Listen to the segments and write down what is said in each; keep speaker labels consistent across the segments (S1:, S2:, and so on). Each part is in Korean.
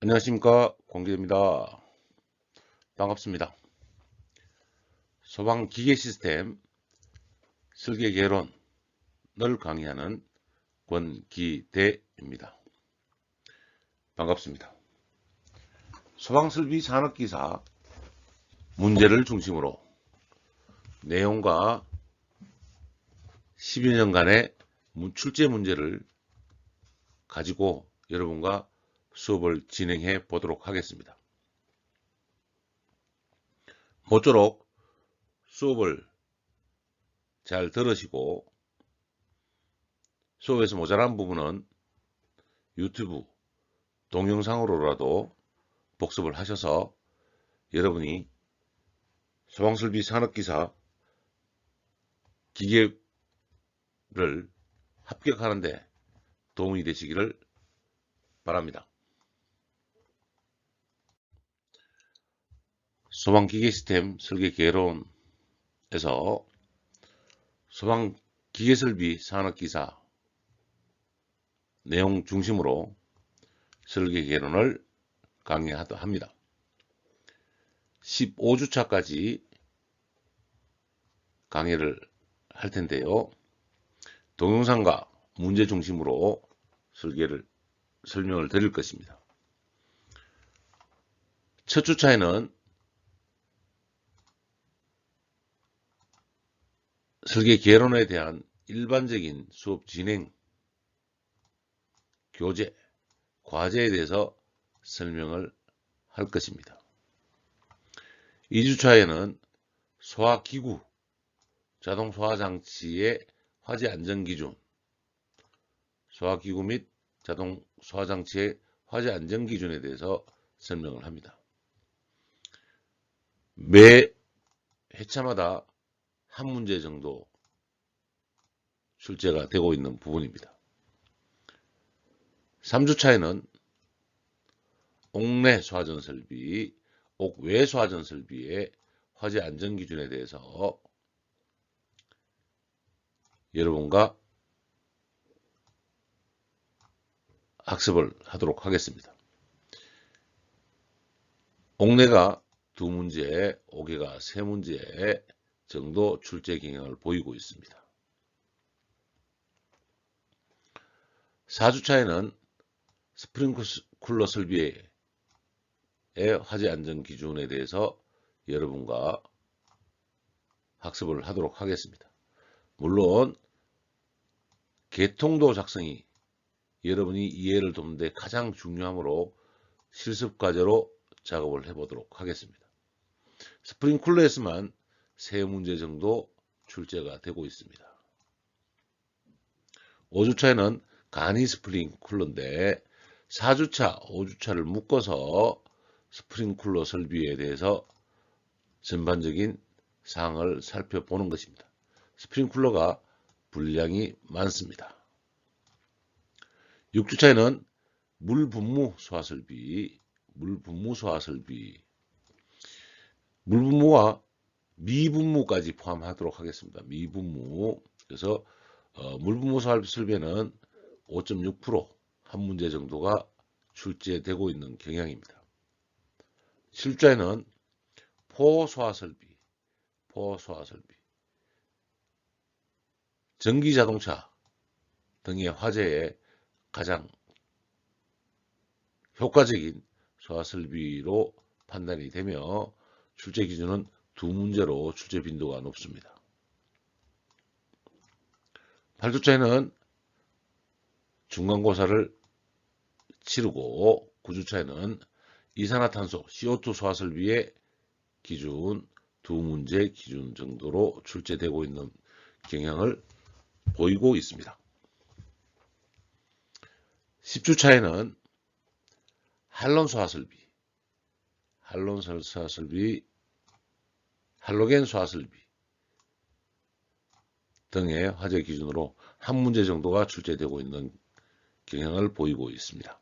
S1: 안녕하십니까, 공기입니다. 반갑습니다. 소방 기계 시스템 설계 개론을 강의하는 권기대입니다. 반갑습니다. 소방설비 산업기사 문제를 중심으로 내용과 10여 년간의 출제 문제를 가지고 여러분과 수업을 진행해 보도록 하겠습니다. 모쪼록 수업을 잘 들으시고 수업에서 모자란 부분은 유튜브 동영상으로라도 복습을 하셔서 여러분이 소방설비 산업기사 기계를 합격하는 데 도움이 되시기를 바랍니다. 소방기계 시스템 설계 개론에서 소방기계설비 산업기사 내용 중심으로 설계 개론을 강의합니다. 15주차까지 강의를 할 텐데요. 동영상과 문제 중심으로 설명을 드릴 것입니다. 첫 주차에는 설계 개론에 대한 일반적인 수업 진행, 교재, 과제에 대해서 설명을 할 것입니다. 2주차에는 소화기구, 자동 소화장치의 화재 안전기준, 소화기구 및 자동 소화장치의 화재 안전기준에 대해서 설명을 합니다. 매 회차마다 한 문제 정도 출제가 되고 있는 부분입니다. 3주차에는 옥내 소화전 설비, 옥외 소화전 설비의 화재 안전 기준에 대해서 여러분과 학습을 하도록 하겠습니다. 옥내가 2문제, 옥외가 3문제 정도 출제 경향을 보이고 있습니다. 4주차에는 스프링클러 설비의 화재 안전 기준에 대해서 여러분과 학습을 하도록 하겠습니다. 물론 개통도 작성이 여러분이 이해를 돕는 데 가장 중요하므로 실습 과제로 작업을 해보도록 하겠습니다. 스프링클러에서만 3문제 정도 출제가 되고 있습니다. 5주차에는 간이 스프링클러인데 4주차, 5주차를 묶어서 스프링클러 설비에 대해서 전반적인 사항을 살펴보는 것입니다. 스프링클러가 분량이 많습니다. 6주차에는 물분무 소화설비, 물분무와 미분무까지 포함하도록 하겠습니다. 미분무. 그래서 물분무 설비에는 5.6% 한 문제 정도가 출제되고 있는 경향입니다. 7주에는 포소화설비, 전기자동차 등의 화재에 가장 효과적인 소화설비로 판단이 되며 출제 기준은 2문제로 출제 빈도가 높습니다. 8주차에는 중간고사를 치르고 9주차에는 이산화탄소 CO2 소화설비의 기준 2문제 기준 정도로 출제되고 있는 경향을 보이고 있습니다. 10주차에는 할론 소화설비, 할로겐 소화설비 등의 화재 기준으로 한 문제 정도가 출제되고 있는 경향을 보이고 있습니다.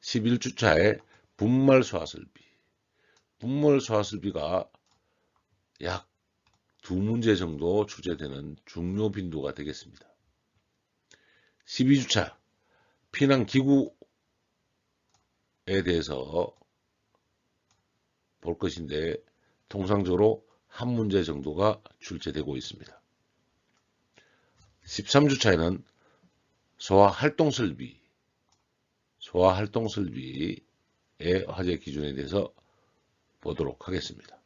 S1: 11주차에 분말 소화설비가 약 2문제 정도 출제되는 중요 빈도가 되겠습니다. 12주차 피난기구 대해서 볼 것인데 통상적으로 한 문제 정도가 출제되고 있습니다. 13주차에는 소화활동설비의 화제 기준에 대해서 보도록 하겠습니다.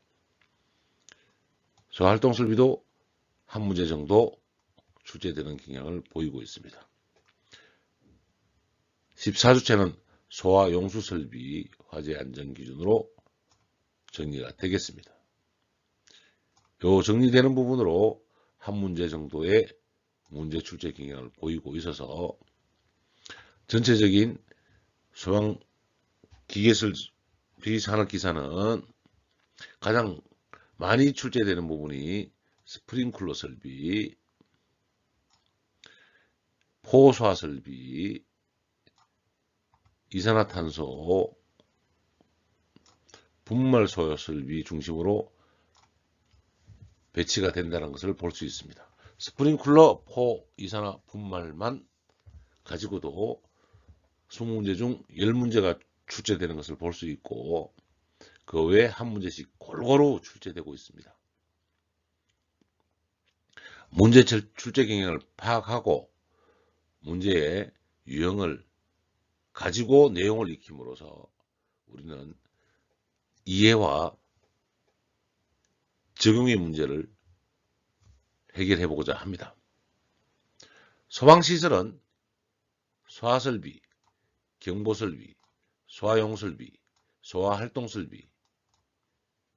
S1: 소화활동설비도 한 문제 정도 출제되는 경향을 보이고 있습니다. 14주차는 소화용수설비 화재 안전기준으로 정리가 되겠습니다. 요 정리되는 부분으로 한 문제 정도의 문제 출제 경향을 보이고 있어서 전체적인 소방기계설비 산업기사는 가장 많이 출제되는 부분이 스프링클러 설비, 포소화 설비, 이산화탄소, 분말 소요 설비 중심으로 배치가 된다는 것을 볼 수 있습니다. 스프링클러, 포, 이산화, 분말만 가지고도 20문제 중 10문제가 출제되는 것을 볼 수 있고 그 외에 한 문제씩 골고루 출제되고 있습니다. 문제 출제 경향을 파악하고 문제의 유형을 가지고 내용을 익힘으로써 우리는 이해와 적용의 문제를 해결해 보고자 합니다. 소방시설은 소화설비, 경보설비, 소화용설비, 소화활동설비,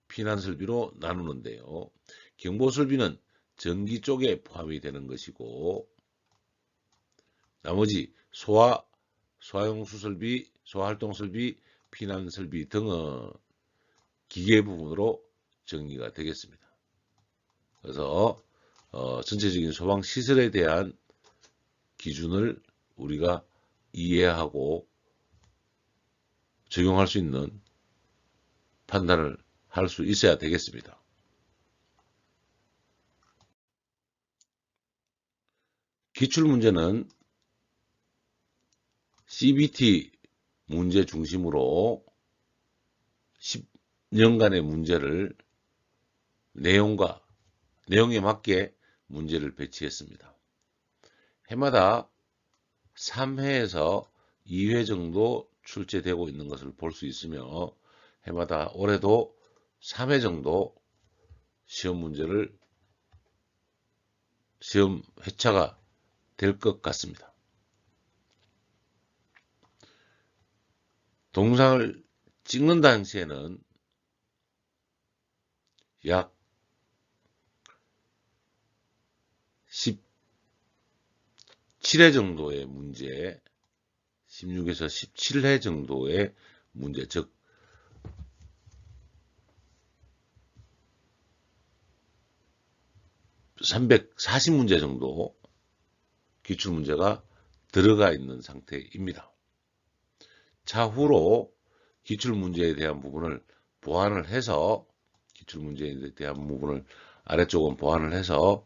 S1: 피난설비로 나누는데요. 경보설비는 전기 쪽에 포함이 되는 것이고 나머지 소화용수설비, 소화활동설비, 피난설비 등은 기계 부분으로 정리가 되겠습니다. 그래서 전체적인 소방시설에 대한 기준을 우리가 이해하고 적용할 수 있는 판단을 할 수 있어야 되겠습니다. 기출문제는 CBT 문제 중심으로 10년간의 문제를 내용에 맞게 문제를 배치했습니다. 해마다 3회에서 2회 정도 출제되고 있는 것을 볼 수 있으며 해마다 올해도 3회 정도 시험 회차가 될 것 같습니다. 동영상을 찍는 당시에는 약 17회 정도의 문제, 16에서 17회 정도의 문제, 즉 340문제 정도 기출문제가 들어가 있는 상태입니다. 차후로 기출문제에 대한 부분을 보완을 해서 아래쪽은 보완을 해서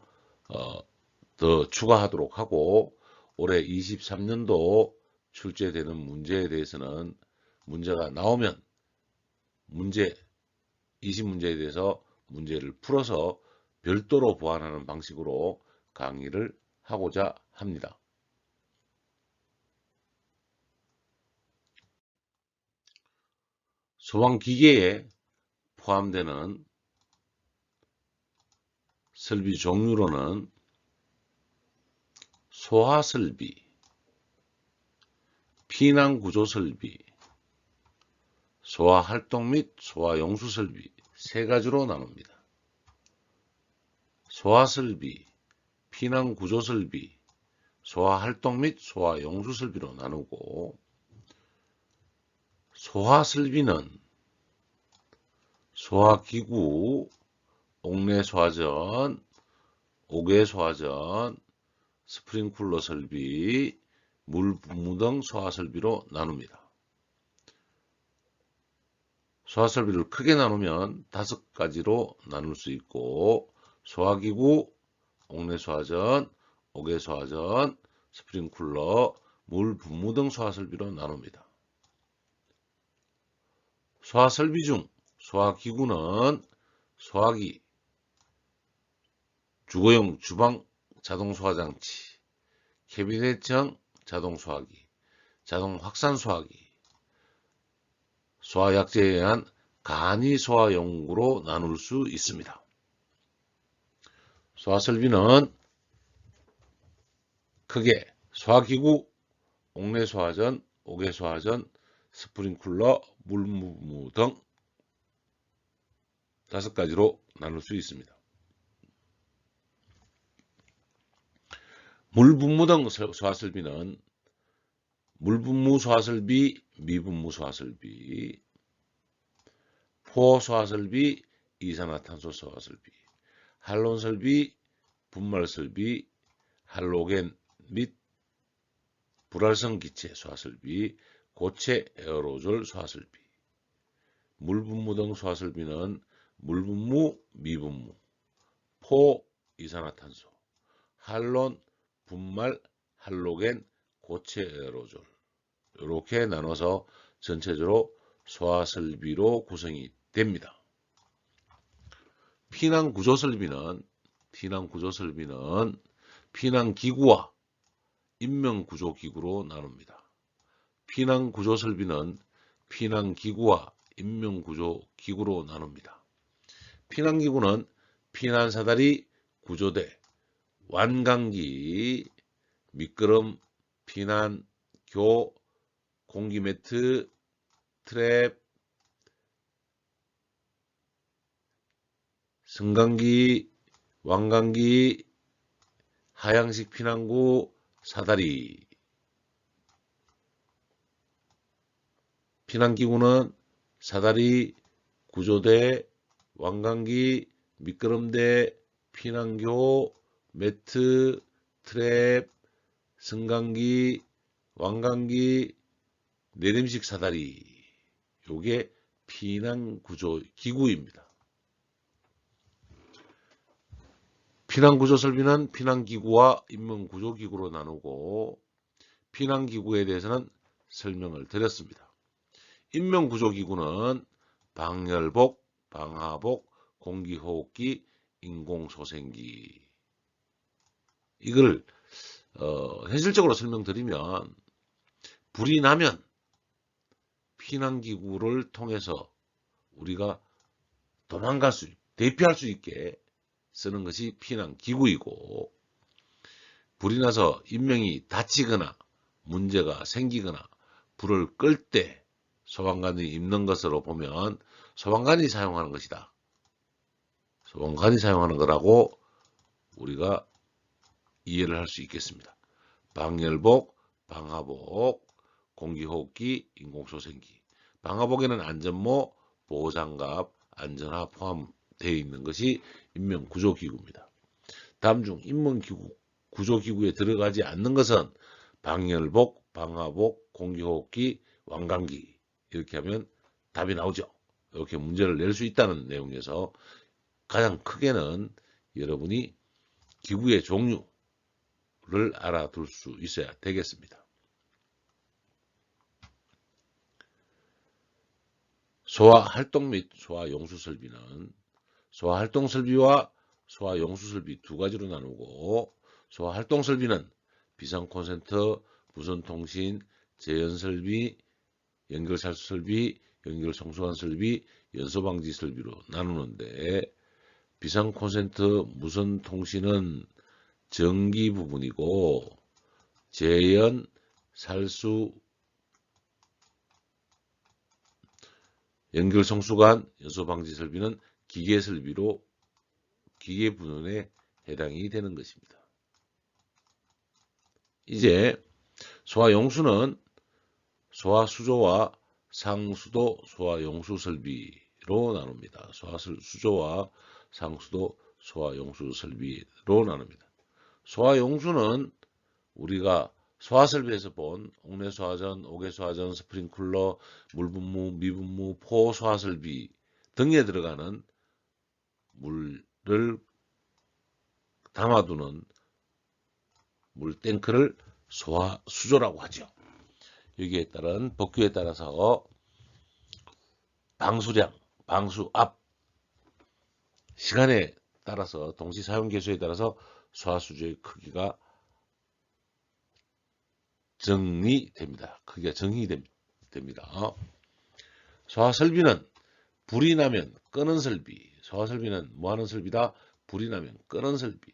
S1: 더 추가하도록 하고 올해 23년도 출제되는 문제에 대해서는 문제가 나오면 20문제에 대해서 문제를 풀어서 별도로 보완하는 방식으로 강의를 하고자 합니다. 소방기계에 포함되는 설비 종류로는 소화설비, 피난구조설비, 소화활동 및 소화용수설비 세 가지로 나눕니다. 소화설비, 피난구조설비, 소화활동 및 소화용수설비로 나누고 소화설비는 소화기구, 옥내소화전, 옥외소화전, 스프링클러 설비, 물분무 등 소화설비로 나눕니다. 소화설비를 크게 나누면 5가지로 나눌 수 있고 소화기구, 옥내소화전, 옥외소화전, 스프링클러, 물분무 등 소화설비로 나눕니다. 소화설비 중 소화기구는 소화기, 주거용 주방 자동소화장치, 캐비넷형 자동소화기, 자동확산소화기, 소화약제에 의한 간이소화용구로 나눌 수 있습니다. 소화설비는 크게 소화기구, 옥내소화전, 옥외소화전, 스프링클러, 물분무 등 5가지로 나눌 수 있습니다. 물분무 등 소화설비는 물분무 소화설비, 미분무 소화설비, 포소화설비, 이산화탄소 소화설비, 할론설비, 분말설비, 할로겐 및 불활성 기체 소화설비, 고체 에어로졸 소화설비. 물분무 등 소화설비는 물분무, 미분무, 포, 이산화탄소, 할론, 분말, 할로겐, 고체 에어로졸 이렇게 나눠서 전체적으로 소화설비로 구성이 됩니다. 피낭구조설비는 피낭기구와 인명구조기구로 나눕니다. 피낭구조설비는 피낭기구와 인명구조기구로 나눕니다. 피낭기구는 피난사다리, 구조대, 완강기, 미끄럼, 피난교, 공기매트, 트랩, 승강기, 완강기, 하향식 피난구, 사다리. 피난기구는 사다리, 구조대, 완강기, 미끄럼대, 피난교, 매트, 트랩, 승강기, 완강기, 내림식 사다리. 요게 피난구조 기구입니다. 피난구조설비는 피난기구와 인명구조기구로 나누고 피난기구에 대해서는 설명을 드렸습니다. 인명구조기구는 방열복, 방화복, 공기호흡기, 인공소생기. 이걸 현실적으로 설명드리면 불이 나면 피난기구를 통해서 우리가 대피할 수 있게 쓰는 것이 피난기구이고, 불이 나서 인명이 다치거나 문제가 생기거나 불을 끌 때 소방관이 입는 것으로 보면 소방관이 사용하는 것이다. 소방관이 사용하는 거라고 우리가 이해를 할 수 있겠습니다. 방열복, 방화복, 공기호흡기, 인공소생기. 방화복에는 안전모, 보호장갑, 안전화 포함되어 있는 것이 인명구조기구입니다. 다음 중 인명구조기구에 들어가지 않는 것은 방열복, 방화복, 공기호흡기, 완강기. 이렇게 하면 답이 나오죠. 이렇게 문제를 낼 수 있다는 내용에서 가장 크게는 여러분이 기구의 종류를 알아둘 수 있어야 되겠습니다. 소화활동 및 소화용수설비는 소화활동설비와 소화용수설비 두 가지로 나누고, 소화활동설비는 비상콘센터, 무선통신, 재연설비, 연결살수설비, 연결송수관설비, 연소방지설비로 나누는데, 비상콘센터, 무선통신은 전기 부분이고, 재연, 살수, 연결송수관, 연소방지설비는 기계설비로 기계 부분에 해당이 되는 것입니다. 이제 소화용수는 소화수조와 상수도 소화용수 설비로 나눕니다. 소화수조와 상수도 소화용수 설비로 나눕니다. 소화용수는 우리가 소화설비에서 본 옥내소화전, 옥외소화전, 스프링클러, 물분무, 미분무, 포소화설비 등에 들어가는 물을 담아두는 물탱크를 소화수조라고 하죠. 여기에 따른 법규에 따라서 방수량, 방수압, 시간에 따라서 동시 사용 개수에 따라서 소화수조의 크기가 정리됩니다. 크기가 정리됩니다. 소화설비는 불이 나면 끄는 설비. 소화설비는 뭐하는 설비다? 불이 나면 끄는 설비.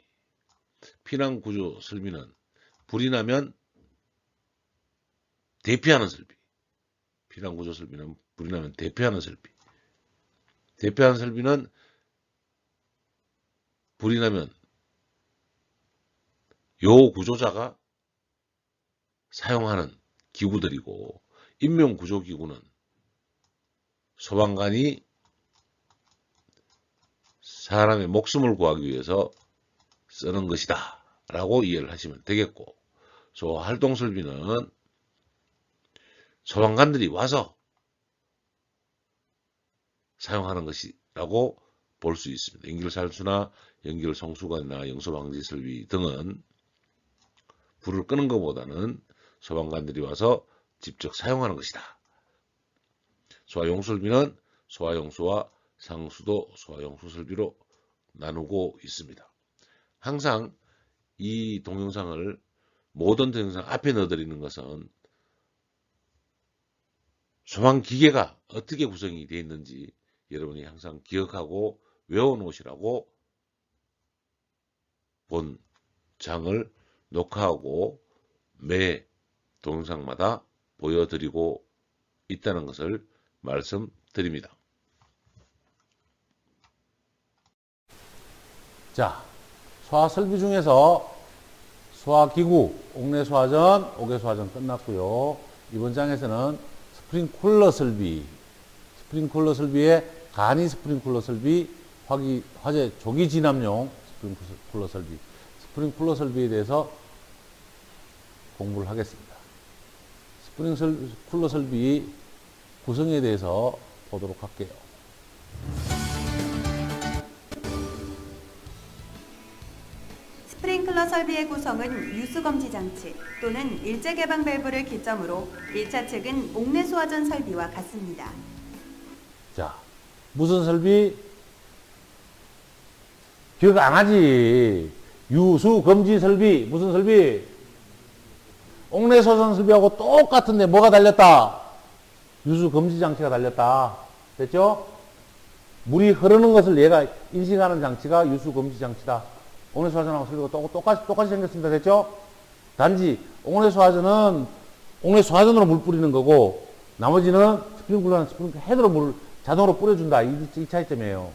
S1: 피난구조 설비는 불이 나면 대피하는 설비. 피난구조 설비는 불이 나면 대피하는 설비. 대피하는 설비는 불이 나면 요 구조자가 사용하는 기구들이고, 인명구조기구는 소방관이 사람의 목숨을 구하기 위해서 쓰는 것이다 라고 이해를 하시면 되겠고, 소활동설비는 소방관들이 와서 사용하는 것이라고 볼 수 있습니다. 연결살수나 연결송수관이나 영소방지설비 등은 불을 끄는 것보다는 소방관들이 와서 직접 사용하는 것이다. 소화용설비는 소화용수와 상수도 소화용수 설비로 나누고 있습니다. 항상 이 동영상을, 모든 동영상 앞에 넣어드리는 것은 소방기계가 어떻게 구성이 되어 있는지 여러분이 항상 기억하고 외워놓으시라고 본 장을 녹화하고 매 동영상마다 보여드리고 있다는 것을 말씀드립니다.
S2: 자, 소화설비 중에서 소화기구, 옥내소화전, 옥외소화전 끝났고요. 이번 장에서는 스프링쿨러 설비, 스프링쿨러 설비의 간이 스프링쿨러 설비, 화재 조기 진압용 스프링쿨러 설비, 스프링쿨러 설비에 대해서 공부를 하겠습니다. 스프링쿨러 설비 구성에 대해서 보도록 할게요.
S3: 스프링클러 설비의 구성은 유수검지 장치 또는 일제개방 밸브를 기점으로 1차 측은 옥내소화전 설비와 같습니다.
S2: 자, 무슨 설비? 기억 안 하지? 유수검지 설비. 무슨 설비? 옥내소화전 설비하고 똑같은데 뭐가 달렸다? 유수검지 장치가 달렸다. 됐죠? 물이 흐르는 것을 얘가 인식하는 장치가 유수검지 장치다. 옥내소화전하고 설비가 똑같이 생겼습니다. 됐죠? 단지 옥내소화전은 옥내소화전으로 물 뿌리는 거고, 나머지는 스프링클러는 스프링클러 헤드로 물 자동으로 뿌려준다. 이 차이점이에요.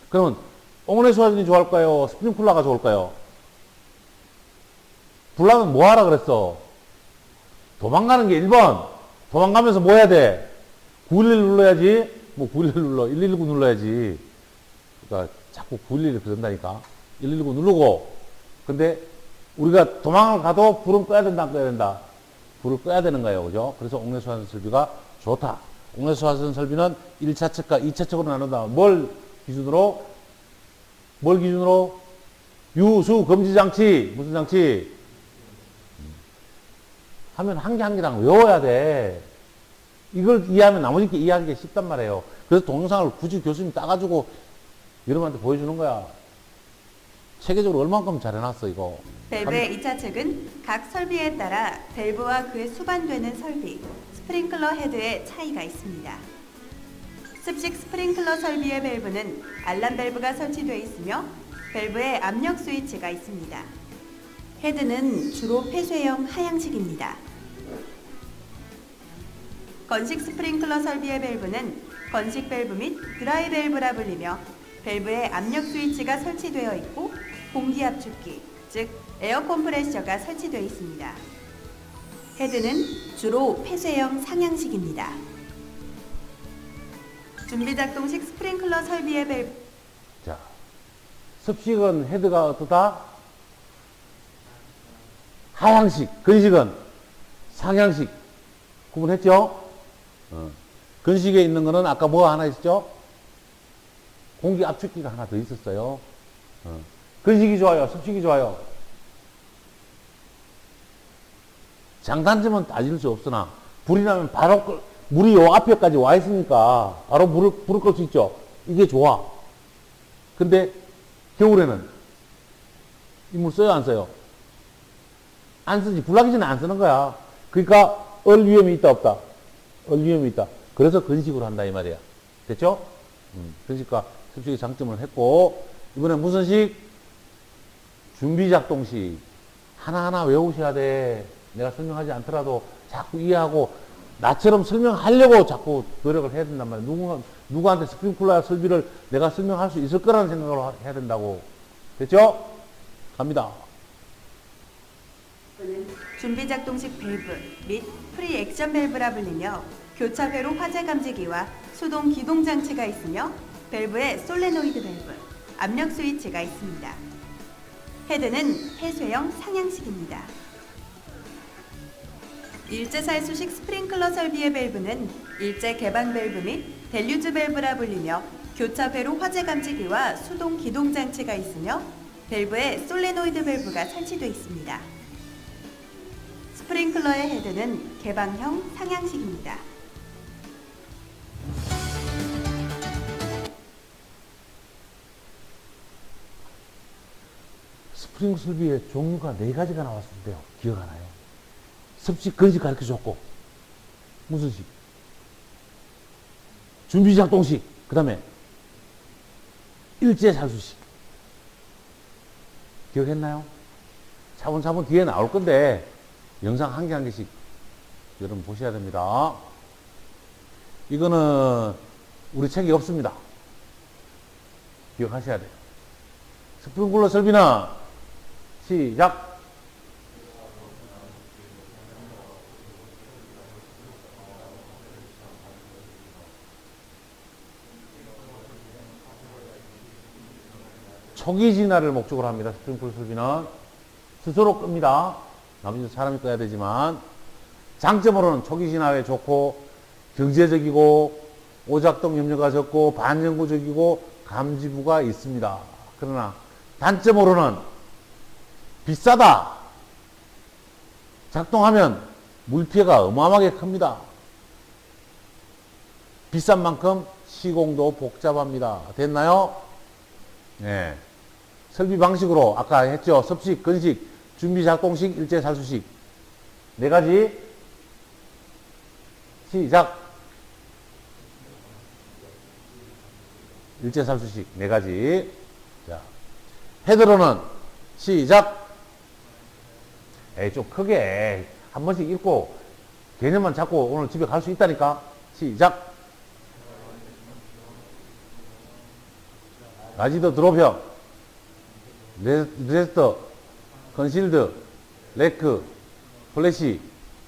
S2: 그러면 옥내소화전이 좋을까요? 스프링클러가 좋을까요? 불나면 뭐 하라 그랬어? 도망가는 게 1번. 도망가면서 뭐 해야 돼? 911 눌러야지. 뭐 911 눌러. 119 눌러야지. 그러니까 자꾸 911을 그런다니까. 119 누르고. 근데 우리가 도망을 가도 불은 꺼야 된다, 안 꺼야 된다? 불을 꺼야 되는 거예요. 그죠? 그래서 옥내소화전 설비가 좋다. 옥내소화전 설비는 1차 측과 2차 측으로 나눈다. 뭘 기준으로? 유수 검지 장치. 무슨 장치? 하면 한 개 한 개랑 외워야 돼. 이걸 이해하면 나머지 게 이해하기가 쉽단 말이에요. 그래서 동영상을 굳이 교수님이 따가지고 여러분한테 보여주는 거야. 체계적으로 얼만큼 잘 해놨어, 이거.
S3: 밸브의 2차 측은 각 설비에 따라 밸브와 그에 수반되는 설비, 스프링클러 헤드의 차이가 있습니다. 습식 스프링클러 설비의 밸브는 알람 밸브가 설치되어 있으며 밸브에 압력 스위치가 있습니다. 헤드는 주로 폐쇄형 하향식입니다. 건식 스프링클러 설비의 밸브는 건식 밸브 및 드라이 밸브라 불리며 밸브에 압력 스위치가 설치되어 있고 공기 압축기, 즉 에어 컴프레셔가 설치되어 있습니다. 헤드는 주로 폐쇄형 상향식입니다. 준비작동식 스프링클러 설비의 밸브.
S2: 자, 습식은 헤드가 어떠다? 하향식, 건식은 상향식. 구분했죠? 건식에 있는 거는 아까 뭐 하나 있었죠? 공기 압축기가 하나 더 있었어요. 건식이 좋아요? 습식이 좋아요? 장단점은 따질 수 없으나 불이 나면 물이 요 앞에까지 와 있으니까 바로 불을 끌 수 있죠. 이게 좋아. 근데 겨울에는 이 물 써요, 안 써요? 안 쓰지. 불 나기 전에 안 쓰는 거야. 그러니까 얼 위험이 있다, 없다? 얼 위험이 있다. 그래서 건식으로 한다 이 말이야. 됐죠? 건식과 습식의 장점을 했고, 이번에 무슨 식? 준비작동식. 하나하나 외우셔야 돼. 내가 설명하지 않더라도 자꾸 이해하고 나처럼 설명하려고 자꾸 노력을 해야 된단 말이야. 누구한테 스프링클러 설비를 내가 설명할 수 있을 거라는 생각으로 해야 된다고. 됐죠? 갑니다.
S3: 준비작동식 밸브 및 프리 액션 밸브라 불리며 교차회로 화재 감지기와 수동 기동 장치가 있으며 밸브에 솔레노이드 밸브, 압력 스위치가 있습니다. 헤드는 해쇄형 상향식입니다. 일제살수식 스프링클러 설비의 밸브는 일제 개방 밸브 및 델류즈 밸브라 불리며 교차회로 화재 감지기와 수동 기동 장치가 있으며 밸브에 솔레노이드 밸브가 설치되어 있습니다. 스프링클러의 헤드는 개방형 상향식입니다.
S2: 스프링 설비의 종류가 4가지가 나왔는데요. 기억하나요? 습식, 건식 가르쳐 줬고, 무슨 식? 준비작동식, 그 다음에 일제살수식. 기억했나요? 차분차분 뒤에 나올 건데, 영상 한 개 한 개씩 여러분 보셔야 됩니다. 이거는 우리 책에 없습니다. 기억하셔야 돼요. 스프링클러 설비는 시작! 초기 진화를 목적으로 합니다. 스프링클러 설비는 스스로 끕니다. 나머지 사람이 꺼야 되지만 장점으로는 초기 진화에 좋고 경제적이고 오작동 염려가 적고 반영구적이고 감지부가 있습니다. 그러나 단점으로는 비싸다. 작동하면 물피해가 어마어마하게 큽니다. 비싼 만큼 시공도 복잡합니다. 됐나요? 네. 설비 방식으로 아까 했죠. 습식, 건식, 준비작동식, 일제살수식 4가지. 시작. 일제살수식 4가지. 자, 헤드로는 시작. 좀 크게 한 번씩 읽고 개념만 잡고 오늘 집에 갈 수 있다니까. 시작. 라지더 드롭형, 레스터, 컨실드, 레크, 플래시,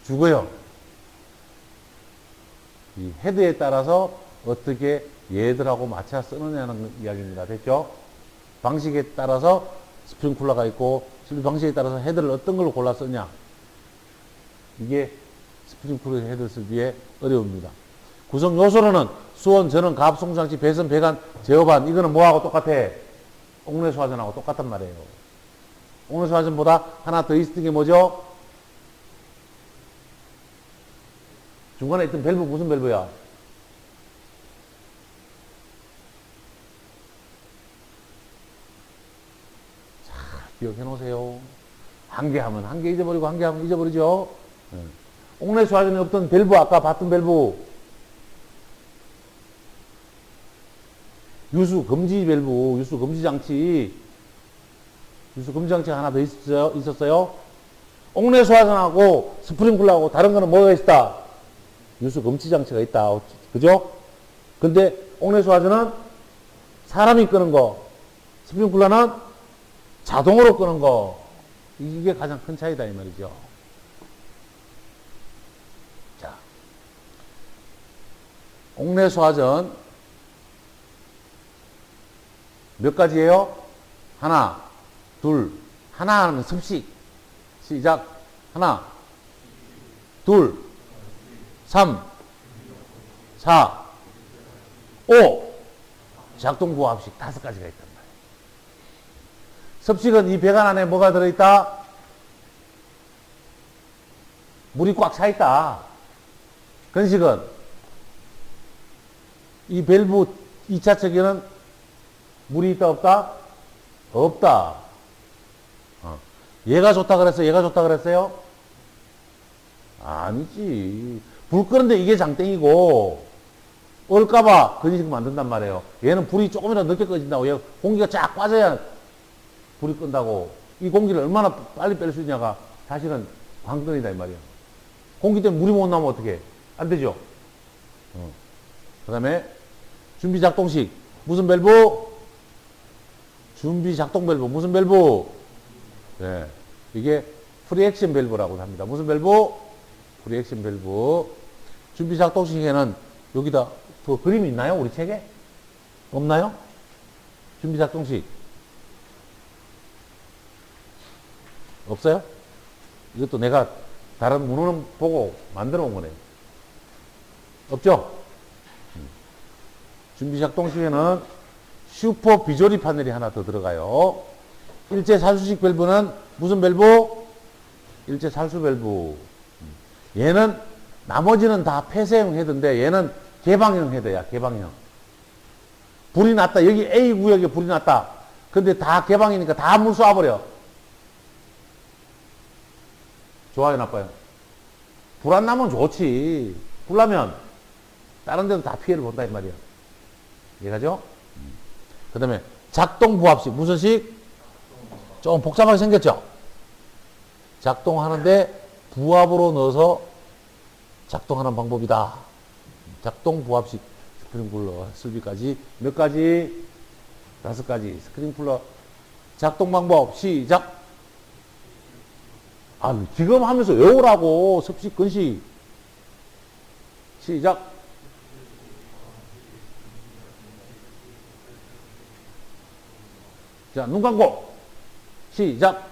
S2: 주거형. 이 헤드에 따라서 어떻게 얘들하고 맞춰 쓰느냐는 이야기입니다. 됐죠? 방식에 따라서 스프링클러가 있고 설비 방식에 따라서 헤드를 어떤 걸로 골라 쓰냐. 이게 스프링클러 헤드 설비의 어려움입니다. 구성 요소로는 수원, 전원, 가압, 송장치, 배선, 배관, 제어반. 이거는 뭐하고 똑같아? 옥내수화전하고 똑같단 말이에요. 옥내수화전보다 하나 더 있는 게 뭐죠? 중간에 있던 밸브 무슨 밸브야? 자, 기억해 놓으세요. 한 개 하면 한 개 잊어버리고 한 개 하면 잊어버리죠. 옥내수화전에 없던 밸브, 아까 봤던 밸브. 유수 금지 밸브, 유수 금지 장치. 유수 금지 장치가 하나 더 있었어요. 옥내수화전하고 스프링클러하고 다른 거는 뭐가 있다? 유수 금지 장치가 있다. 그죠? 근데 옥내수화전은 사람이 끄는 거, 스프링클러는 자동으로 끄는 거. 이게 가장 큰 차이다 이 말이죠. 자, 옥내수화전 몇 가지예요? 하나, 둘, 하나 하면 습식. 시작. 하나, 둘, 3, 4, 5. 작동부합식 5가지가 있단 말이에요. 습식은 이 배관 안에 뭐가 들어있다? 물이 꽉 차 있다. 건식은 이 밸브 2차 체계는 물이 있다 없다? 없다. 얘가 좋다 그랬어요? 얘가 좋다 그랬어요? 아니지. 불 끄는데 이게 장땡이고 얼까봐 그런 식으로 만든단 말이에요. 얘는 불이 조금이라도 늦게 꺼진다고. 얘 공기가 쫙 빠져야 불이 끈다고. 이 공기를 얼마나 빨리 뺄 수 있냐가 사실은 관건이다 이 말이야. 공기 때문에 물이 못 나오면 어떻게? 안 되죠. 그 다음에 준비 작동식 무슨 밸브? 준비 작동 밸브 무슨 밸브? 네. 이게 프리액션 밸브라고 합니다. 무슨 밸브? 프리액션 밸브. 준비 작동식에는 여기다 그 그림이 있나요? 우리 책에? 없나요? 준비 작동식 없어요? 이것도 내가 다른 문헌 보고 만들어 온 거네요. 없죠? 준비 작동식에는 슈퍼 비조리 파넬이 하나 더 들어가요. 일제 살수식 밸브는 무슨 밸브? 일제 살수 밸브. 얘는 나머지는 다 폐쇄형 헤드인데 얘는 개방형 헤드야. 개방형. 불이 났다. 여기 A 구역에 불이 났다. 근데 다 개방이니까 다 물 쏴버려. 좋아요, 나빠요? 불 안 나면 좋지. 불 나면 다른 데도 다 피해를 본다 이 말이야. 이해가죠? 그 다음에 작동 부합식. 무슨 식? 좀 복잡하게 생겼죠? 작동하는데 부합으로 넣어서 작동하는 방법이다. 작동 부합식. 스프링쿨러 설비까지 몇 가지? 5가지. 스프링쿨러 작동 방법 시작. 아, 지금 하면서 외우라고. 습식, 근식. 시작. 자, 눈 감고. 시작.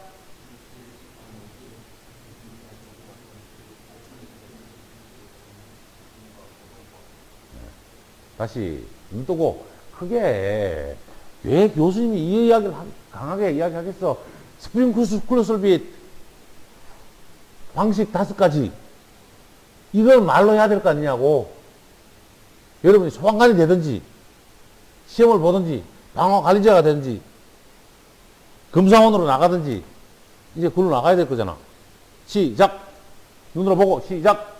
S2: 다시 눈 뜨고. 크게 왜 교수님이 이 이야기를 강하게 이야기하겠어? 스프링쿨러 설비 방식 5가지. 이걸 말로 해야 될 거 아니냐고. 여러분이 소방관이 되든지, 시험을 보든지, 방어관리자가 되든지, 검사원으로 나가든지, 이제 글로 나가야 될 거잖아. 시작! 눈으로 보고, 시작!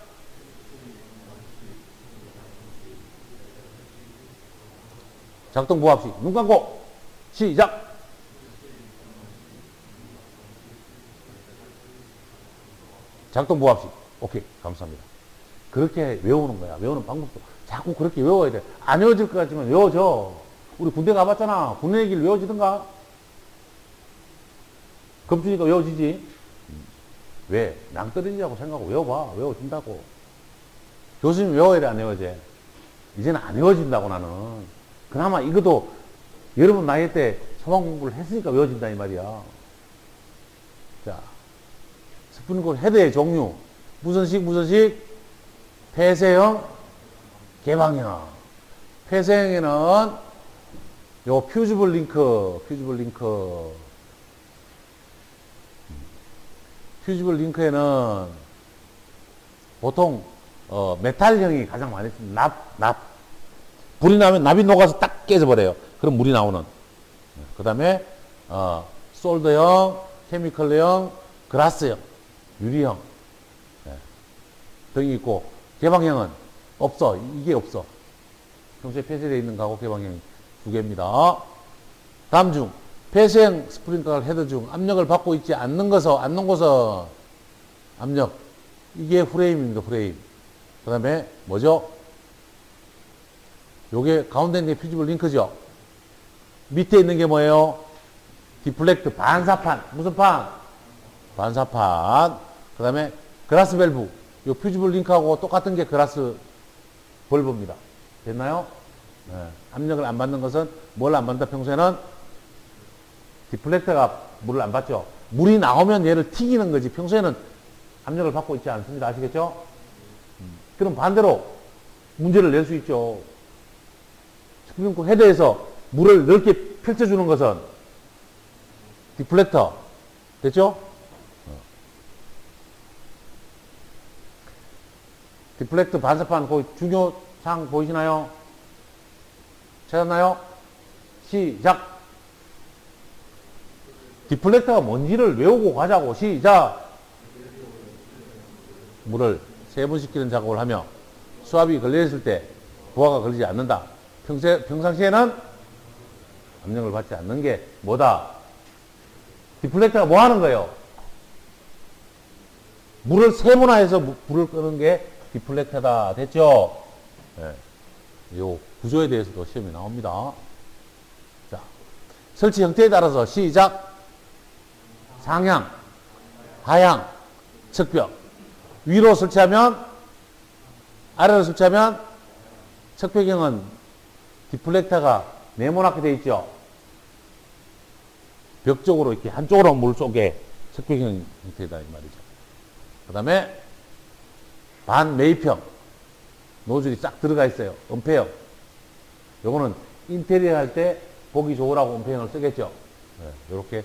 S2: 작동 부합식. 눈 감고, 시작! 작동 부합식. 오케이. 감사합니다. 그렇게 외우는 거야. 외우는 방법도 자꾸 그렇게 외워야 돼. 안 외워질 것 같지만 외워져. 우리 군대 가봤잖아. 군대 얘기를 외워지던가? 검주니까 외워지지? 왜? 낭떠러지라고 생각하고 외워봐. 외워진다고. 교수님 외워야 돼, 안 외워져? 이제는 안 외워진다고 나는. 그나마 이것도 여러분 나이 때 소방 공부를 했으니까 외워진다 이 말이야. 자. 스프링쿨러 헤드의 종류. 무슨 식, 무슨 식? 폐쇄형, 개방형. 폐쇄형에는 요 퓨즈블 링크, 퓨즈블 링크에는 보통, 메탈형이 가장 많이 씁니다. 납. 불이 나면 납이 녹아서 딱 깨져버려요. 그럼 물이 나오는. 그 다음에, 솔더형, 케미컬형, 그라스형. 유리형 등이 있고 개방형은 없어. 이게 없어. 평소에 폐쇄되어 있는 거하고 개방형이 2개입니다. 다음 중 폐쇄형 스프링클러 헤드 중 압력을 받고 있지 않는 곳은 압력. 이게 프레임입니다. 프레임. 그 다음에 뭐죠? 요게 가운데 있는 게 퓨지블 링크죠. 밑에 있는 게 뭐예요? 디플렉트 반사판. 무슨 판? 반사판. 그 다음에 그라스 밸브. 요 퓨지블 링크하고 똑같은 게 그라스 밸브입니다. 됐나요? 네. 압력을 안 받는 것은 뭘 안 받는다? 평소에는 디플렉터가 물을 안 받죠. 물이 나오면 얘를 튀기는 거지. 평소에는 압력을 받고 있지 않습니다. 아시겠죠? 그럼 반대로 문제를 낼 수 있죠. 스프링클러 헤드에서 물을 넓게 펼쳐주는 것은 디플렉터. 됐죠? 디플렉트 반사판, 그 중요사항 보이시나요? 찾았나요? 시작. 디플렉터가 뭔지를 외우고 가자고. 시작. 물을 세분시키는 작업을 하며 수압이 걸려있을 때 부하가 걸리지 않는다. 평상시에는 압력을 받지 않는 게 뭐다? 디플렉터가 뭐 하는 거예요? 물을 세분화해서 불을 끄는 게 디플렉터다. 됐죠? 네. 요 구조에 대해서도 시험이 나옵니다. 자, 설치 형태에 따라서 시작. 상향, 하향, 척벽. 위로 설치하면, 아래로 설치하면, 척벽형은 디플렉터가 네모나게 되어 있죠. 벽 쪽으로 이렇게 한쪽으로 물 쏘게 척벽형 형태다 이 말이죠. 그 다음에 반매입형 노즐이 싹 들어가 있어요. 은폐형. 요거는 인테리어 할 때 보기 좋으라고 은폐형을 쓰겠죠. 네, 이렇게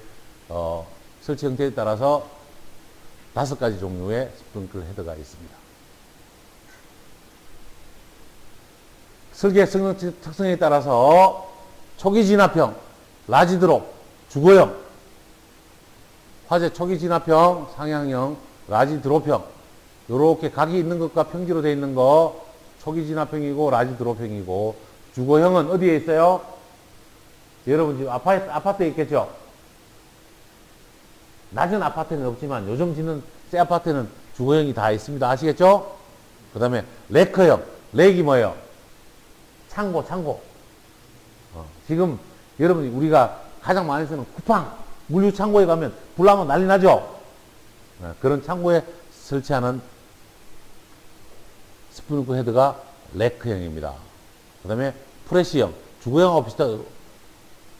S2: 설치 형태에 따라서 5가지 종류의 스프링클러 헤더가 있습니다. 설계 특성에 따라서 초기 진압형, 라지 드롭, 주거형, 화재 초기 진압형, 상향형, 라지 드롭형, 요렇게 각이 있는 것과 평지로 되어 있는 거 초기 진압형이고 라지 드롭형이고, 주거형은 어디에 있어요? 여러분 지금 아파트에 있겠죠? 낮은 아파트는 없지만 요즘 짓는 새 아파트는 주거형이 다 있습니다. 아시겠죠? 그 다음에 레커형, 렉이 뭐예요? 창고. 지금 여러분이 우리가 가장 많이 쓰는 쿠팡, 물류 창고에 가면 불 나면 난리 나죠? 그런 창고에 설치하는 스프링클러 헤드가 레크형입니다. 그 다음에 프레시형, 주거형하고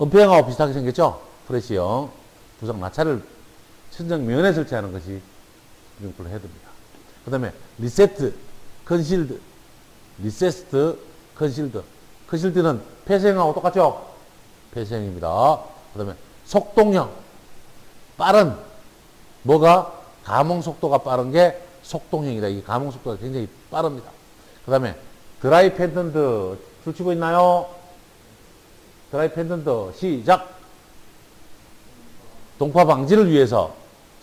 S2: 은폐형하고 비슷하게 생겼죠? 프레시형, 부상 나차를 천정면에 설치하는 것이 스프링클러 헤드입니다. 그 다음에 리세트, 컨실드, 리세스트, 컨실드. 컨실드는 폐쇄형하고 똑같죠? 폐쇄형입니다. 그 다음에 속동형, 빠른, 뭐가? 감응 속도가 빠른 게 속동형이다. 이 감응 속도가 굉장히 빠릅니다. 그 다음에 드라이 펜던트 줄치고 있나요? 드라이 펜던트 시작. 동파 방지를 위해서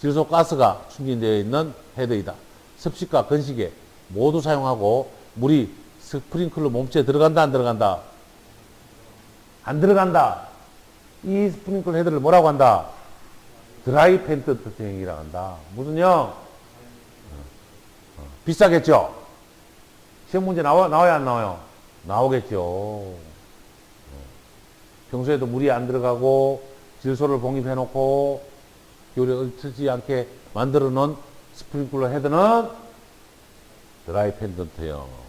S2: 질소 가스가 충진되어 있는 헤드이다. 습식과 건식에 모두 사용하고 물이 스프링클러 몸체에 들어간다 안 들어간다? 안 들어간다. 이 스프링클러 헤드를 뭐라고 한다? 드라이 펜던트형이라고 한다. 무슨 형? 비싸겠죠? 시험 문제 나와야 안 나와요? 나오겠죠. 평소에도 물이 안 들어가고 질소를 봉입해 놓고 기울이 얽히지 않게 만들어 놓은 스프링클러 헤드는 드라이 펜던트형.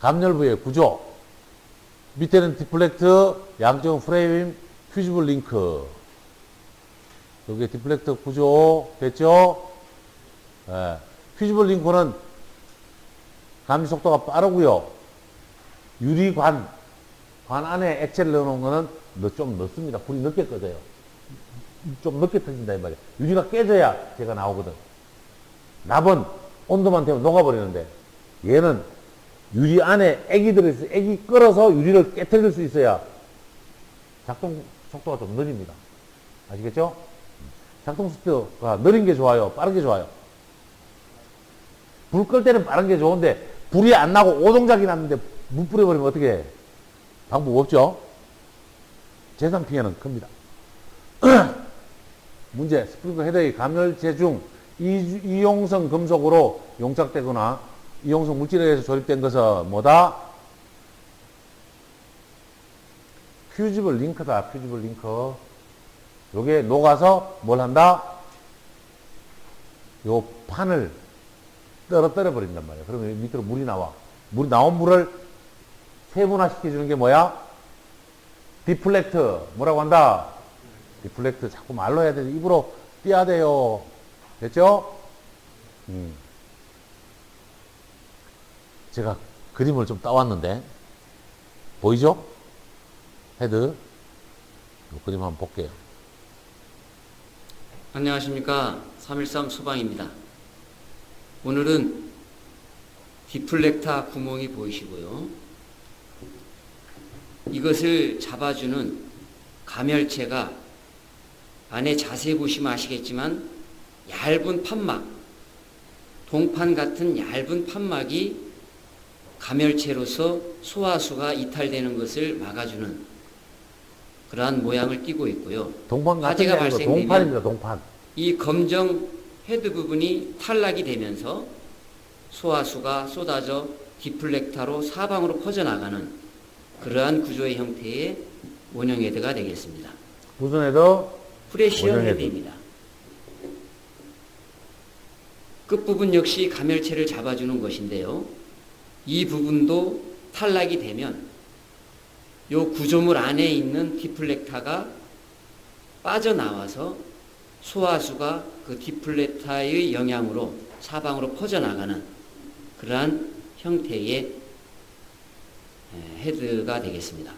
S2: 감열부의 구조. 밑에는 디플렉트, 양쪽은 프레임, 퓨지블 링크. 여기 디플렉터 구조 됐죠? 예. 퓨지블 링크는 감지 속도가 빠르고요. 유리관, 관 안에 액체를 넣어놓은 거는 좀 넣습니다. 불이 늦게 꺼져요. 좀 늦게 터진다 이 말이에요. 유리가 깨져야 제가 나오거든. 납은 온도만 되면 녹아버리는데 얘는 유리 안에 액이 들어있어요. 액이 끓어서 유리를 깨뜨릴 수 있어야 작동 속도가 좀 느립니다. 아시겠죠? 작동 속도가 느린 게 좋아요? 빠른 게 좋아요? 불 끌 때는 빠른 게 좋은데 불이 안 나고 오동작이 났는데 물 뿌려버리면 어떻게 해? 방법 없죠? 재산 피해는 큽니다. 문제, 스프링클러 헤드의 감열재 중 이용성 금속으로 용착되거나 이용성 물질에 의해서 조립된 것은 뭐다? 퓨지블 링크다. 퓨지블 링크. 요게 녹아서 뭘 한다? 요 판을 떨어뜨려 버린단 말이에요. 그러면 밑으로 물이 나와. 물이 나온 물을 세분화시켜주는 게 뭐야? 디플렉트. 뭐라고 한다? 디플렉트. 자꾸 말로 해야 돼. 입으로 띄어야 돼요. 됐죠? 제가 그림을 좀 따왔는데 보이죠? 헤드. 이 그림 한번 볼게요.
S4: 안녕하십니까. 313 수방입니다. 오늘은 디플렉터 구멍이 보이시고요. 이것을 잡아주는 가멸체가 안에 자세히 보시면 아시겠지만 얇은 판막, 동판 같은 얇은 판막이 가멸체로서 소화수가 이탈되는 것을 막아주는 그러한 모양을 띠고 있고요.
S2: 동판 같은
S4: 화재가
S2: 게 아니고
S4: 발생되면
S2: 동판입니다. 동판.
S4: 이 검정 헤드 부분이 탈락이 되면서 소화수가 쏟아져 디플렉터로 사방으로 퍼져나가는 그러한 구조의 형태의 원형 헤드가 되겠습니다.
S2: 무슨 헤드?
S4: 프레시형
S2: 원형 헤드.
S4: 헤드입니다. 끝부분 역시 가멸체를 잡아주는 것인데요. 이 부분도 탈락이 되면 이 구조물 안에 있는 디플렉터가 빠져나와서 소화수가 그 디플렉터의 영향으로 사방으로 퍼져나가는 그러한 형태의 헤드가 되겠습니다.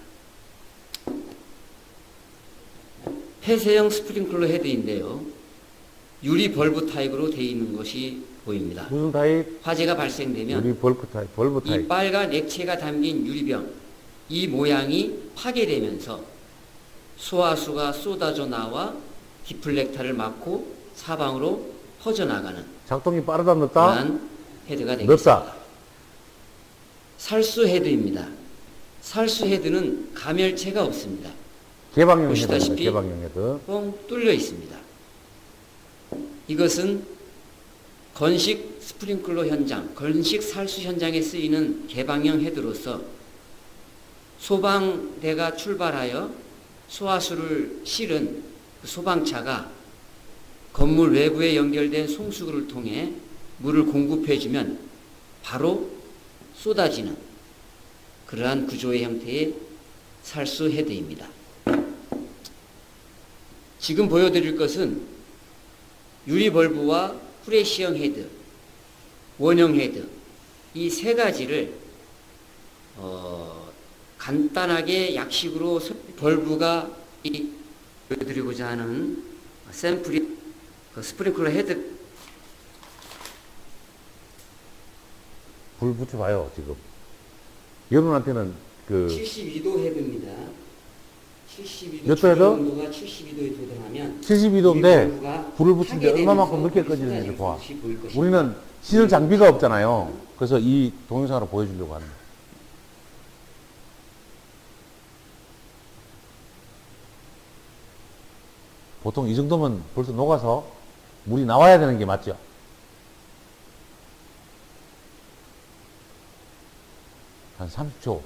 S4: 폐쇄형 스프링클러 헤드인데요. 유리 벌브 타입으로 되어 있는 것이 보입니다.
S2: 무슨 타입?
S4: 화재가 발생되면
S2: 우리 벌브 타입. 벌브
S4: 이
S2: 타입.
S4: 빨간 액체가 담긴 유리병, 이 모양이 파괴되면서 소화수가 쏟아져 나와 디플렉터를 막고 사방으로 퍼져나가는
S2: 작동이 빠르다 늦다?
S4: 그러한 헤드가 되겠습니다.
S2: 늦다.
S4: 살수 헤드입니다. 살수 헤드는 가멸체가 없습니다.
S2: 개방형
S4: 보시다시피
S2: 헤드입니다. 개방형 헤드.
S4: 뻥 뚫려 있습니다. 이것은 건식 스프링클러 현장, 건식 살수 현장에 쓰이는 개방형 헤드로서 소방대가 출발하여 소화수를 실은 그 소방차가 건물 외부에 연결된 송수구를 통해 물을 공급해주면 바로 쏟아지는 그러한 구조의 형태의 살수 헤드입니다. 지금 보여드릴 것은 유리 벌브와 프레시형 헤드, 원형 헤드 이 세 가지를 간단하게 약식으로 벌브가 보여드리고자 하는 샘플이 그 스프링클러 헤드.
S2: 불 붙여봐요, 지금. 여러분한테는 그
S4: 72도 헤드입니다. 72도
S2: 몇 도 헤드?
S4: 온도가 72도에 도달하면
S2: 72도인데 불을 붙이는데 얼마만큼 늦게 꺼지는지 봐.
S4: 보일 것입니다.
S2: 우리는 시술 장비가 없잖아요. 그래서 이 동영상으로 보여주려고 하는 거예요. 보통 이 정도면 벌써 녹아서 물이 나와야 되는 게 맞죠? 한 30초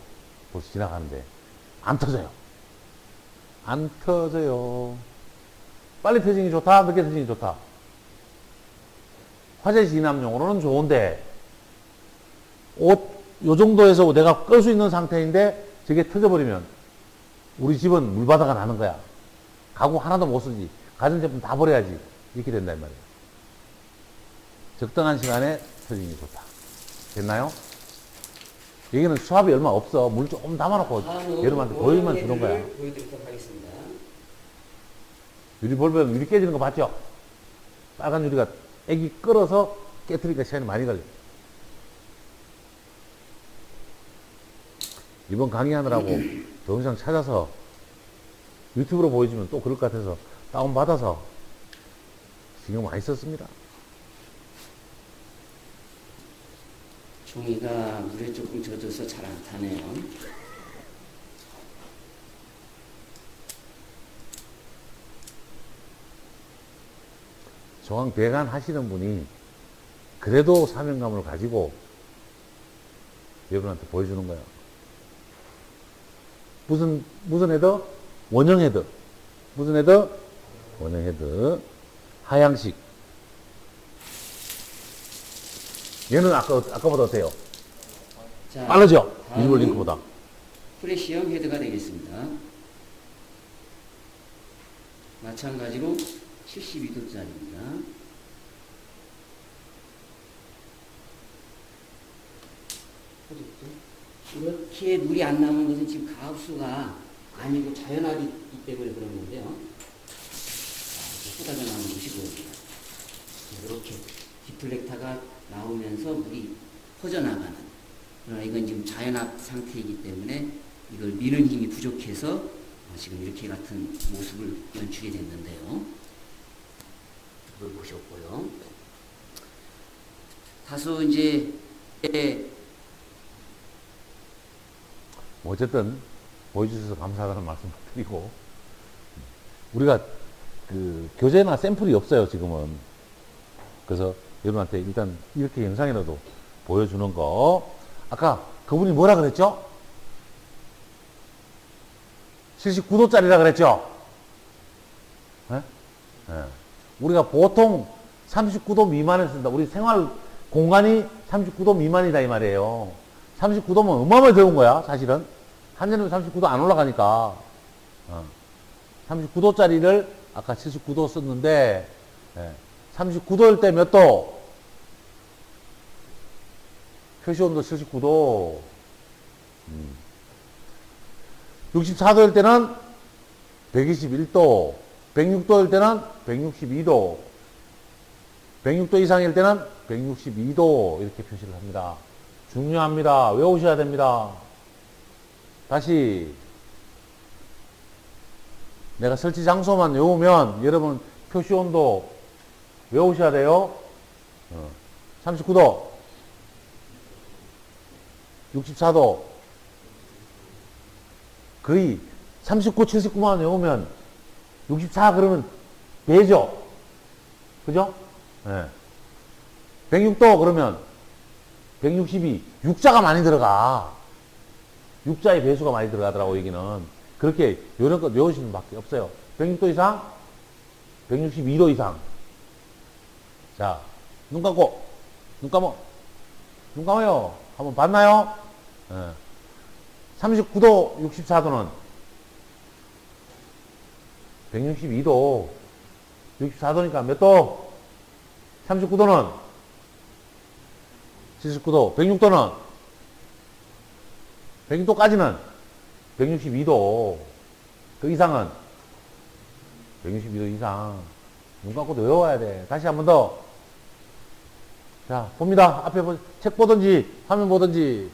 S2: 벌써 지나가는데 안 터져요. 안 터져요. 빨리 터지는 게 좋다? 늦게 터지는 게 좋다? 화재 진압용으로는 좋은데 옷 요 정도에서 내가 끌 수 있는 상태인데 저게 터져버리면 우리 집은 물바다가 나는 거야. 가구 하나도 못 쓰지. 가전제품 다 버려야지. 이렇게 된단 말이에요. 적당한 시간에 터지는 게 좋다. 됐나요? 여기는 수압이 얼마 없어. 물 조금 담아놓고 여러분한테 보여주면 주는 거야.
S4: 보여드리도록 하겠습니다.
S2: 유리 볼면 유리 깨지는 거 봤죠? 빨간 유리가 애기 끌어서 깨트리니까 시간이 많이 걸려. 이번 강의하느라고 동영상 찾아서 유튜브로 보여주면 또 그럴 것 같아서 다운받아서 신경 많이 썼습니다.
S4: 종이가 물에 조금 젖어서 잘 안 타네요.
S2: 중앙 배관 하시는 분이 그래도 사명감을 가지고 여러분한테 보여주는 거예요. 무슨 헤드? 원형 헤드. 무슨 헤드? 원형 헤드. 하향식. 얘는 아까보다 어때요?
S4: 자,
S2: 빠르죠?
S4: 다음은
S2: 일본 링크보다.
S4: 프레시형 헤드가 되겠습니다. 마찬가지로 72도짜리입니다. 이렇게 물이 안 나오는 것은 지금 가압수가 아니고 자연압이기 때문에 그런 건데요. 쏟아져 나오는 것이 보입니다. 이렇게 디플렉터가 나오면서 물이 퍼져나가는. 그러나 이건 지금 자연압 상태이기 때문에 이걸 미는 힘이 부족해서 지금 이렇게 같은 모습을 연출이 됐는데요. 그걸 보셨고요. 다소 이제
S2: 어쨌든 보여주셔서 감사하다는 말씀 드리고, 우리가 그 교재나 샘플이 없어요 지금은. 그래서 여러분한테 일단 이렇게 영상이라도 보여주는 거. 아까 그분이 뭐라 그랬죠? 79도짜리라 그랬죠? 예? 예. 우리가 보통 39도 미만을 쓴다. 우리 생활 공간이 39도 미만이다 이 말이에요. 39도면 어마어마하게 더운 거야 사실은. 한여름에 39도 안 올라가니까. 39도짜리를 아까 79도 썼는데, 39도일 때 몇 도? 표시온도 79도. 64도일 때는 121도. 106도일 때는 162도. 106도 이상일 때는 162도. 이렇게 표시를 합니다. 중요합니다. 외우셔야 됩니다. 다시. 내가 설치 장소만 외우면 여러분 표시 온도 외우셔야 돼요. 39도, 64도, 거의 39, 79만 외우면 64 그러면 배죠. 그죠? 네. 106도 그러면 162, 6자가 많이 들어가. 6자의 배수가 많이 들어가더라고, 여기는. 그렇게 요런 것 외우시는 밖에 없어요. 106도 이상, 162도 이상. 자, 눈 감고, 눈 감어. 눈 감아요. 한번 봤나요? 39도, 64도는 162도, 64도니까 몇 도? 39도는 79도, 106도는 106도까지는 162도. 그 이상은 162도 이상. 눈 감고도 외워야 돼. 다시 한 번 더. 자, 봅니다. 앞에 책 보든지, 화면 보든지.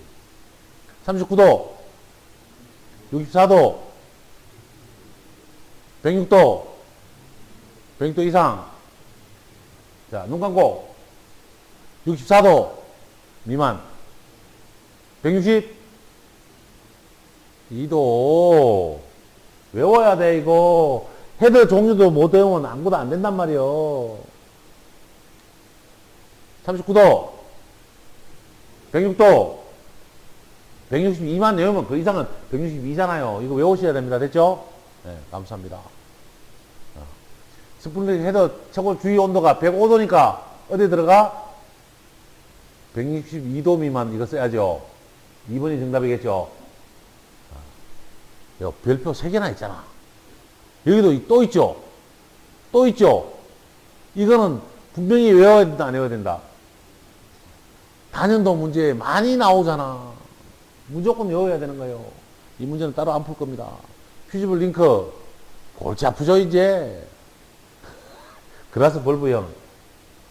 S2: 39도, 64도, 106도, 106도 이상. 자, 눈 감고. 64도 미만. 162도. 외워야 돼, 이거. 헤드 종류도 못 외우면 아무것도 안 된단 말이요. 39도, 106도, 162만 외우면 그 이상은 162잖아요. 이거 외우셔야 됩니다. 됐죠? 네, 감사합니다. 스프링 헤더 최고 주위 온도가 105도니까 어디 들어가? 162도 미만 이거 써야죠. 2번이 정답이겠죠? 별표 3개나 있잖아. 여기도 또 있죠? 또 있죠? 이거는 분명히 외워야 된다, 안 외워야 된다? 단연도 문제 많이 나오잖아. 무조건 외워야 되는 거예요. 이 문제는 따로 안 풀 겁니다. 퓨지블 링크. 골치 아프죠, 이제? 그라스 벌브형.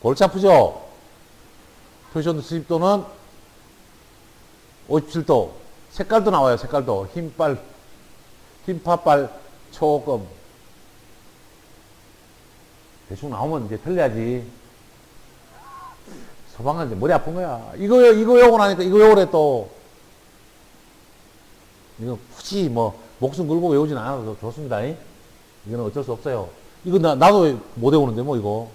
S2: 골치 아프죠? 표시온도 70도는 57도. 색깔도 나와요, 색깔도. 흰파빨, 초금. 대충 나오면 이제 틀려야지. 소방관 이제 머리 아픈 거야. 이거 외우고 나니까 이거 외우래 또. 이거 굳이 뭐, 목숨 걸고 외우진 않아도 좋습니다. 이거는 어쩔 수 없어요. 이거 나도 못 외우는데 뭐 이거.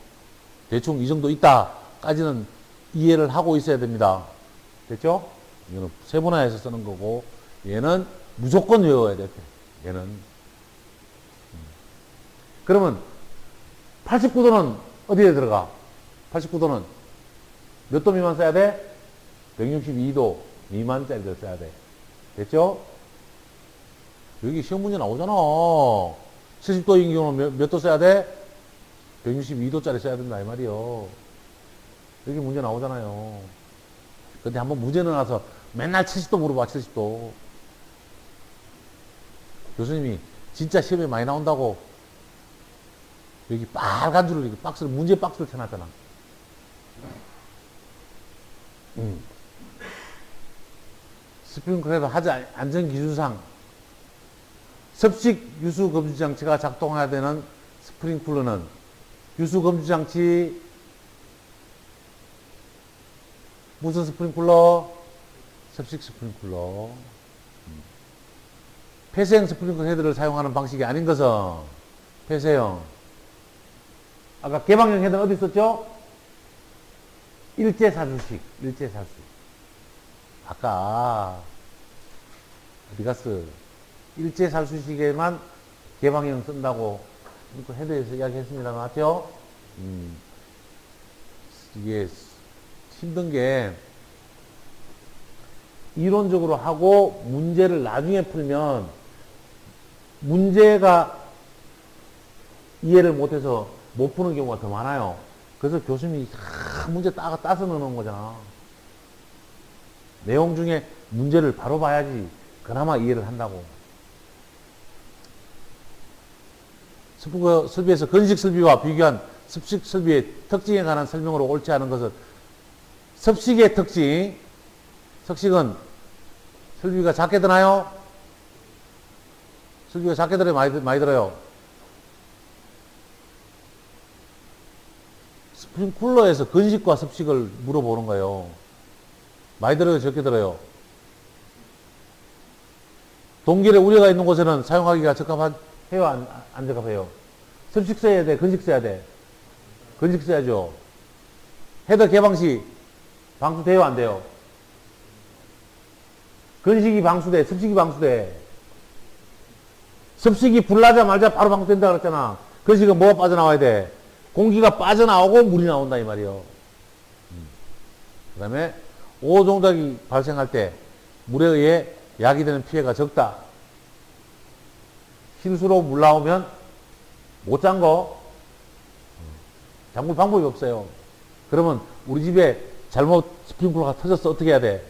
S2: 대충 이 정도 있다까지는 이해를 하고 있어야 됩니다. 됐죠? 이거는 세분화해서 쓰는 거고, 얘는 무조건 외워야 돼. 얘는. 그러면 89도는 어디에 들어가? 89도는 몇 도 미만 써야 돼? 162도 미만짜리를 써야 돼. 됐죠? 여기 시험 문제 나오잖아. 70도인 경우는 몇 도 써야 돼? 162도짜리 써야 된다 이 말이요. 여기 문제 나오잖아요. 근데 한번 문제 넣어놔서 맨날 70도 물어봐. 70도. 교수님이 진짜 시험에 많이 나온다고 여기 빨간 줄을 이렇게 박스를 문제 박스를 쳐놨잖아. 스프링클러 헤드 하자 안전기준상 습식 유수 검지 장치가 작동해야 되는 스프링클러는 유수 검지 장치 무슨 스프링클러? 습식 스프링클러. 폐쇄형 스프링클러 헤드를 사용하는 방식이 아닌 것은 폐쇄형. 아까 개방형 헤드는 어디 있었죠? 일제살수식. 아까 어디 갔어? 일제살수식에만 개방형 쓴다고 헤드에서 이야기했습니다. 맞죠? 이게 힘든 게 이론적으로 하고 문제를 나중에 풀면 문제가 이해를 못해서 못 푸는 경우가 더 많아요. 그래서 교수님이 문제 따서 넣는 거잖아. 내용 중에 문제를 바로 봐야지 그나마 이해를 한다고. 설비에서 건식 설비와 비교한 습식 설비의 특징에 관한 설명으로 옳지 않은 것은 습식의 특징. 습식은 설비가 작게 드나요? 설비가 작게 들어요? 많이 들어요? 스프링쿨러에서 건식과 습식을 물어보는 거예요. 많이 들어요? 적게 들어요? 동결의 우려가 있는 곳에는 사용하기가 적합해요? 안 적합해요? 습식 써야 돼? 건식 써야 돼? 건식 써야죠. 헤더 개방 시 방수돼요? 안 돼요? 건식이 방수돼? 습식이 방수돼? 습식이 불나자마자 바로 방수된다 그랬잖아. 건식은 뭐가 빠져나와야 돼? 공기가 빠져나오고 물이 나온다 이 말이요. 그 다음에 오종작이 발생할 때 물에 의해 야기되는 피해가 적다. 실수로 물 나오면 못 잠궈. 잠글 방법이 없어요. 그러면 우리 집에 잘못 스프링클러가 터졌어. 어떻게 해야 돼?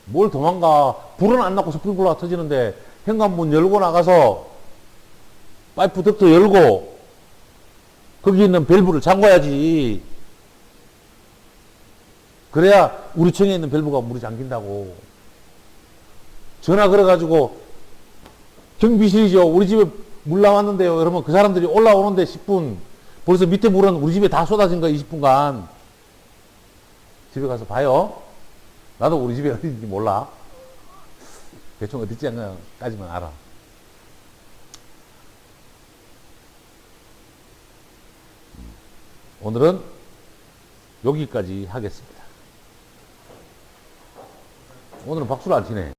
S2: 뭘 도망가. 불은 안 났고 스프링클러가 터지는데 현관문 열고 나가서 파이프 덕트 열고 거기 있는 밸브를 잠궈야지. 그래야 우리 층에 있는 밸브가 물이 잠긴다고. 전화 걸어가지고 경비실이죠. 우리 집에 물 나왔는데요. 그러면 그 사람들이 올라오는데 10분. 벌써 밑에 물은 우리 집에 다 쏟아진 거야. 20분간. 집에 가서 봐요. 나도 우리 집에 어딘지 몰라. 대충 어디쯤까지만 알아. 오늘은 여기까지 하겠습니다. 오늘은 박수를 안 치네.